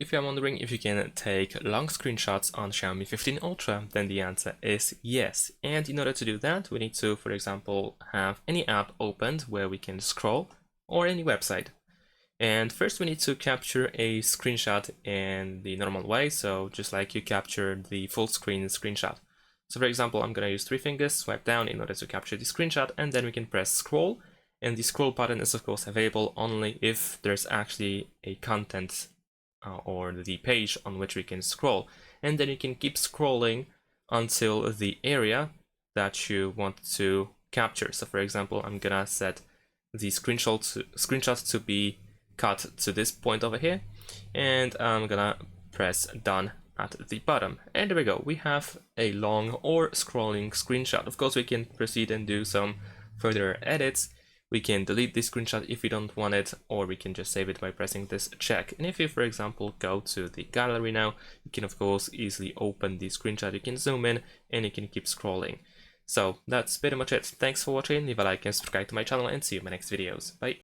if you're wondering if you can take long screenshots on Xiaomi 15 Ultra, then the answer is yes. And in order to do that, we need to, for example, have any app opened where we can scroll, or any website. And first we need to capture a screenshot in the normal way, so just like you capture the full screen screenshot. So for example, I'm gonna use 3 fingers, swipe down in order to capture the screenshot, and then we can press scroll. And the scroll button is of course available only if there's actually a content or the page on which we can scroll. And then you can keep scrolling until the area that you want to capture. So for example, I'm gonna set the screenshot to be cut to this point over here, and I'm gonna press done at the bottom, and there we go. We have a long or scrolling screenshot. Of course, we can proceed and do some further edits. We can delete this screenshot if we don't want it, or we can just save it by pressing this check. And if you, for example, go to the gallery now, you can of course easily open the screenshot, you can zoom in, and you can keep scrolling. So that's pretty much it. Thanks for watching, leave a like and subscribe to my channel, and see you in my next videos. Bye!